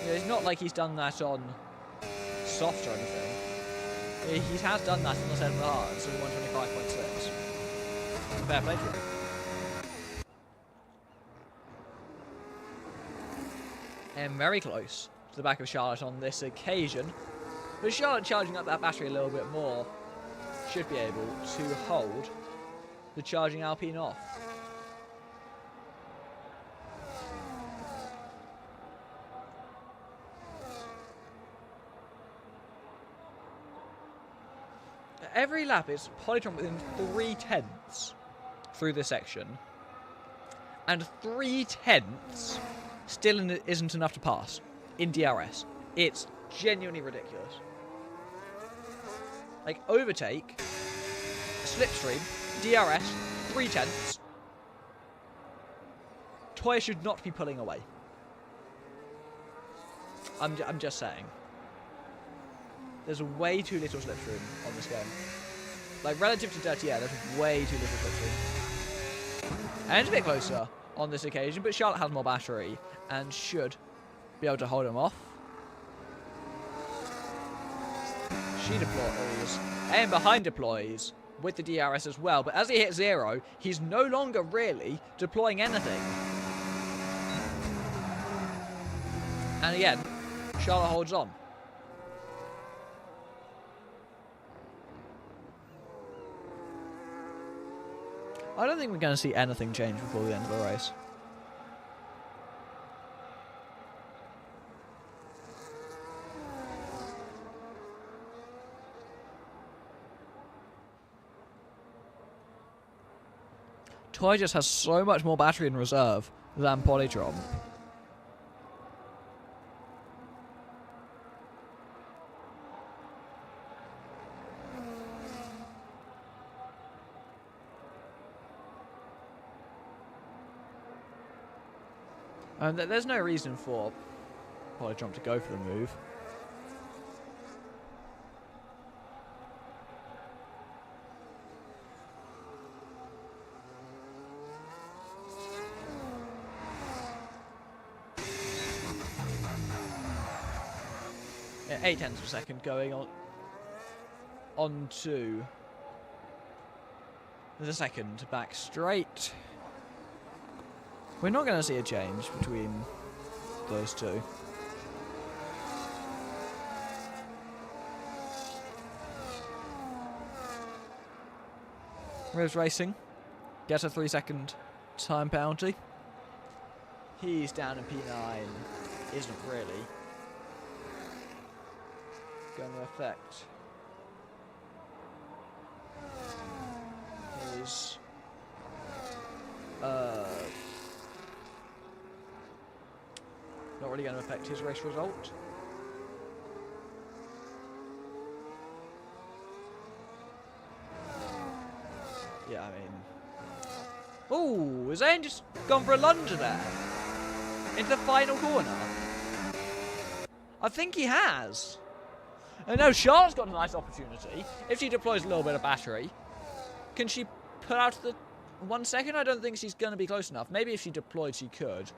You know, it's not like he's done that on soft or anything. He has done that on the set of the hard, so 125.6. Fair play to him. And very close to the back of Charlotte on this occasion. But Charlotte charging up that battery a little bit more should be able to hold the charging Alpine off. Every lap is Polytron within 3/10 through this section. And 3/10 still isn't enough to pass in DRS. It's genuinely ridiculous. Like, overtake, slipstream, DRS, 3/10. Toya should not be pulling away. I'm just saying. There's way too little slipstream on this game. Like, relative to Dirty Air, there's way too little slipstream. And it's a bit closer on this occasion, but Charlotte has more battery and should be able to hold him off. She deploys, and behind deploys with the DRS as well, but as he hits 0, he's no longer really deploying anything. And again, Charlotte holds on. I don't think we're going to see anything change before the end of the race. Toy just has so much more battery in reserve than Polytron. And there's no reason for Polytron to go for the move. Yeah, 0.8 of a second going on to The second back straight. We're not going to see a change between those two. Rivers Racing gets a 3-second time penalty. He's down in P9. Isn't really going to affect his not really going to affect his race result. Yeah, I mean... Oh, has Aiden just gone for a lunge there? Into the final corner? I think he has. And now Charlotte's got a nice opportunity. If she deploys a little bit of battery, can she put out the 1 second? I don't think she's going to be close enough. Maybe if she deployed, she could.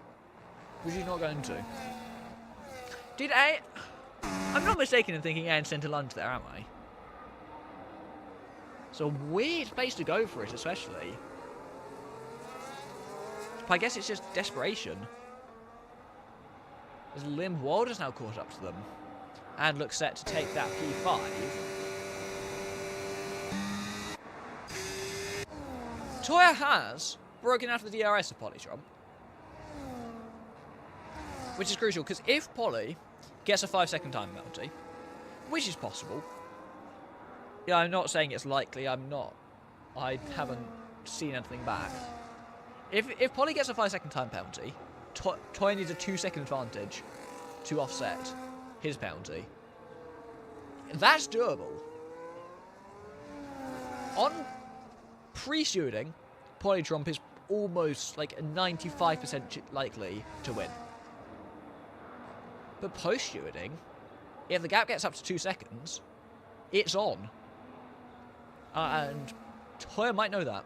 But she's not going to. Did A... I'm not mistaken in thinking Aiden sent a lunge there, am I? It's a weird place to go for it, especially. But I guess it's just desperation. As Lim Wald has now caught up to them. And looks set to take that P5. Toya has broken out of the DRS of Polytron. Which is crucial, because if Polly gets a 5-second time penalty, which is possible. Yeah, I'm not saying it's likely, I haven't seen anything back. If Polly gets a 5-second time penalty, Toya needs a 2-second advantage to offset his penalty. That's doable. On pre-shooting, Polytrump is almost like 95% likely to win. But post-shooting, if the gap gets up to 2 seconds, it's on. And Toya might know that.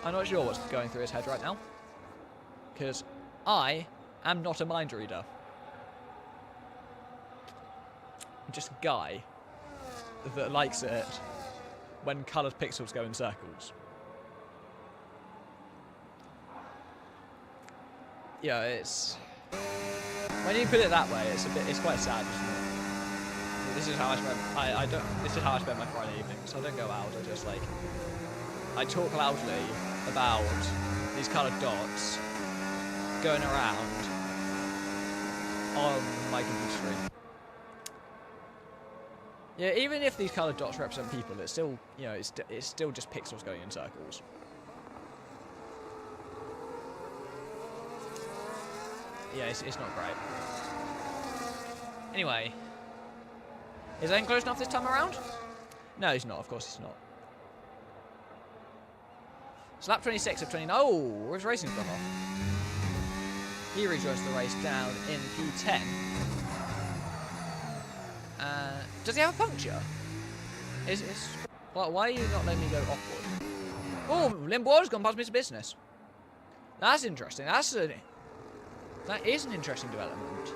I'm not sure what's going through his head right now. Because I am not a mind reader. I'm just a guy that likes it when coloured pixels go in circles. Yeah, it's... When you put it that way, it's quite sad, isn't it? This is how I spend this is how I spend my Friday evenings. I don't go out, I just I talk loudly about these coloured dots going around on my computer screen. Yeah, even if these coloured dots represent people, it's still, you know, it's still just pixels going in circles. Yeah, it's not great. Anyway, is Aiden close enough this time around? No, he's not. Of course he's not. It's lap 26 of 29. Oh, where's Racing's gone off? He rejoins the race down in P10. Does he have a puncture? Why are you not letting me go offward? Oh, Limbo's gone past me to business. That's interesting. That is an interesting development.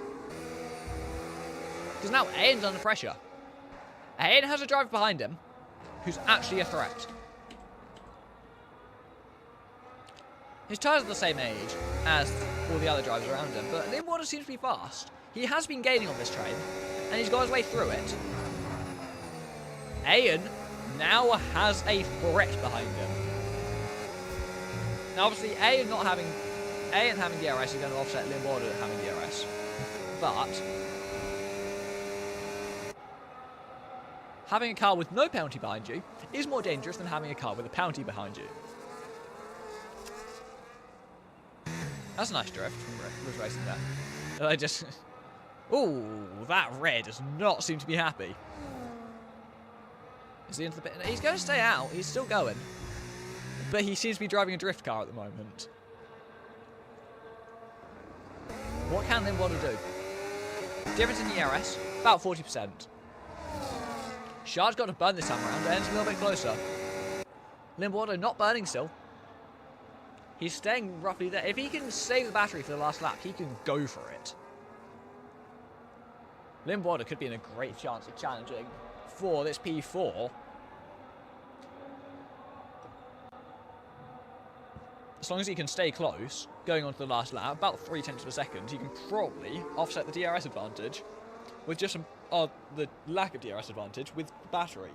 Because now Aiden's under pressure. Aiden has a driver behind him who's actually a threat. His tyres are the same age as all the other drivers around him, but Limbo seems to be fast. He has been gaining on this train, and he's got his way through it. Aiden now has a threat behind him. Now, obviously, Aiden having DRS is going to offset Limbo having DRS, but having a car with no penalty behind you is more dangerous than having a car with a penalty behind you. That's a nice drift from Ridge Racing there. I just... Ooh, that red does not seem to be happy. Is he into the pit? He's going to stay out. He's still going. But he seems to be driving a drift car at the moment. What can Limbo do? Difference in the ERS, about 40%. Shard's got to burn this time around, and it's a little bit closer. Limbo not burning still. He's staying roughly there. If he can save the battery for the last lap, he can go for it. Limbo could be in a great chance of challenging for this P4. as long as he can stay close, going on to the last lap, about 0.3 of a second, he can probably offset the DRS advantage with just the lack of DRS advantage with battery.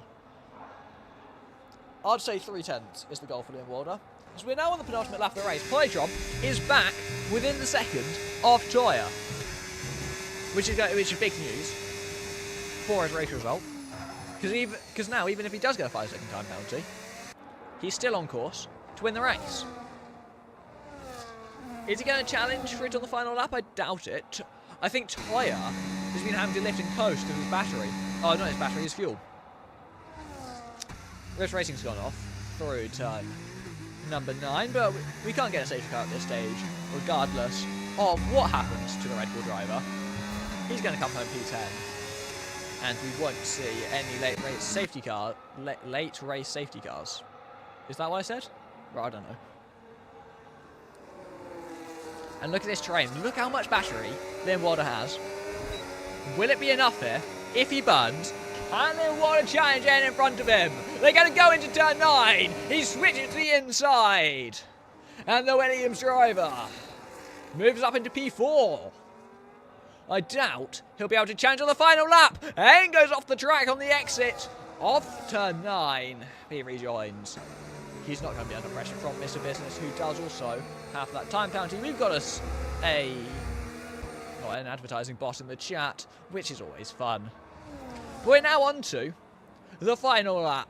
I'd say 0.3 is the goal for Liam Walder. So we're now on the penultimate lap of the race. Polytron is back within the second of Toya, which is big news for his race result. Because now, even if he does get a 5-second time penalty, he's still on course to win the race. Is he going to challenge for it on the final lap? I doubt it. I think Toya has been having to lift and coast with his battery. Oh, not his battery, his fuel. Rift Racing's gone off through turn number 9, but we can't get a safety car at this stage, regardless of what happens to the Red Bull driver. He's going to come home P10, and we won't see any late race safety cars. Is that what I said? Well, I don't know. And look at this terrain. Look how much battery Liam Walder has. Will it be enough here? If he burns, can Liam Walder challenge in front of him? They're going to go into turn 9. He switches to the inside. And the Williams driver moves up into P4. I doubt he'll be able to challenge on the final lap. And goes off the track on the exit of turn 9. He rejoins. He's not going to be under pressure from Mr. Business, who does also have that time penalty. We've got us an advertising bot in the chat, which is always fun. We're now on to the final lap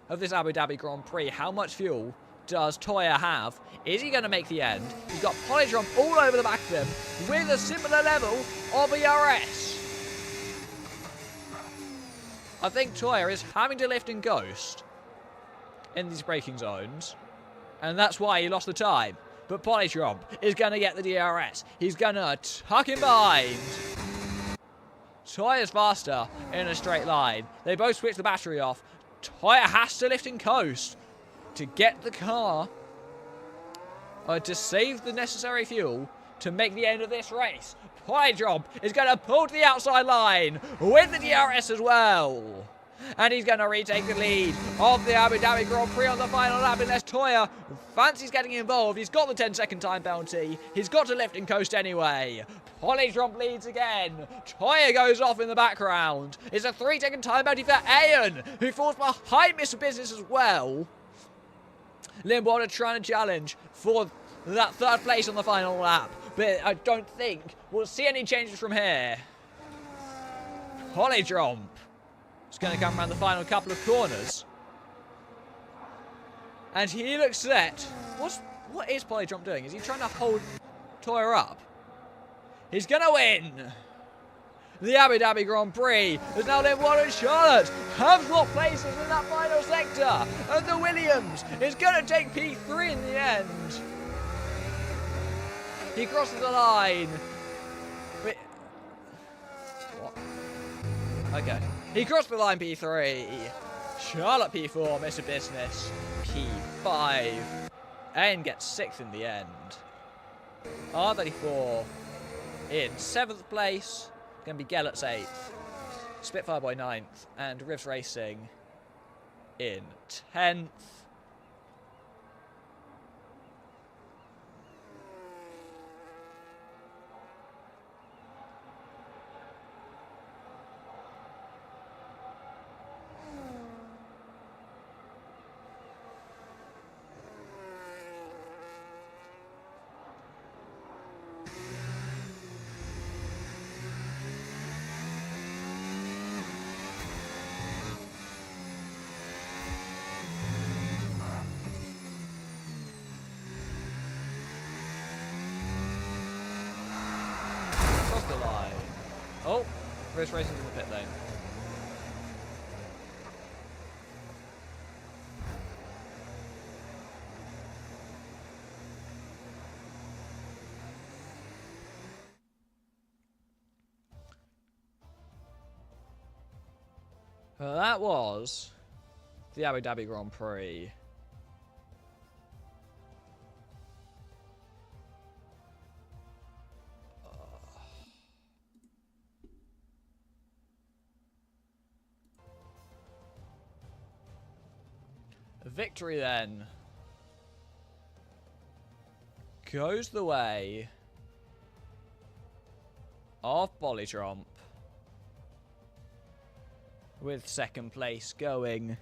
of this Abu Dhabi Grand Prix. How much fuel does Toya have? Is he going to make the end? He's got Polydrop all over the back of him with a similar level of ERS. I think Toya is having to lift and ghost in these braking zones, and that's why he lost the time. But Polytron is going to get the DRS. He's going to tuck him behind. Toya's faster in a straight line. They both switch the battery off. Toya has to lift and coast to get the car, to save the necessary fuel to make the end of this race. Polytron is going to pull to the outside line with the DRS as well. And he's going to retake the lead of the Abu Dhabi Grand Prix on the final lap unless Toya fancies getting involved. He's got the 10-second time penalty. He's got to lift and coast anyway. Polytron leads again. Toya goes off in the background. It's a 3-second time penalty for Ayan, who falls behind Mr. Business as well. Liam Walder trying to challenge for that 3rd place on the final lap. But I don't think we'll see any changes from here. Polytron is going to come around the final couple of corners. And he looks set. What is Polytron doing? Is he trying to hold Toya up? He's going to win the Abu Dhabi Grand Prix. There's now Liam Walder and Charlotte have got places in that final sector. And the Williams is going to take P3 in the end. He crosses the line. Wait. What? Okay. He crossed the line P3. Charlotte P4, Mr. Business P5. And gets 6th in the end. R34 in 7th place. Going to be Gellert's 8th. Spitfire Boy 9th. And Rivs Racing in 10th. Oh, Rivs Racing's in the pit lane. Well, that was the Abu Dhabi Grand Prix. Victory then goes the way of Bollytromp, with second place going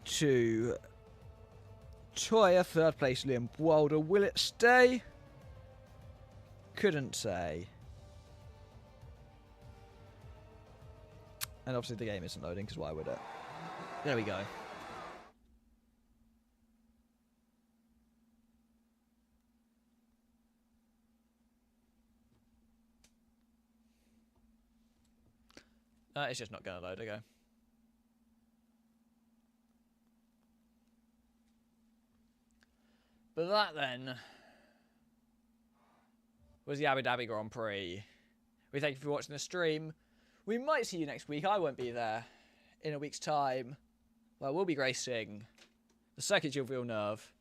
to Toya, third place Liam Wilder. Will it stay? Couldn't say. And obviously the game isn't loading, because why would it? There we go. It's just not going to load, okay. But that then was the Abu Dhabi Grand Prix. We thank you for watching the stream. We might see you next week. I won't be there in a week's time. Well, we'll be racing the Circuit Gilles Villeneuve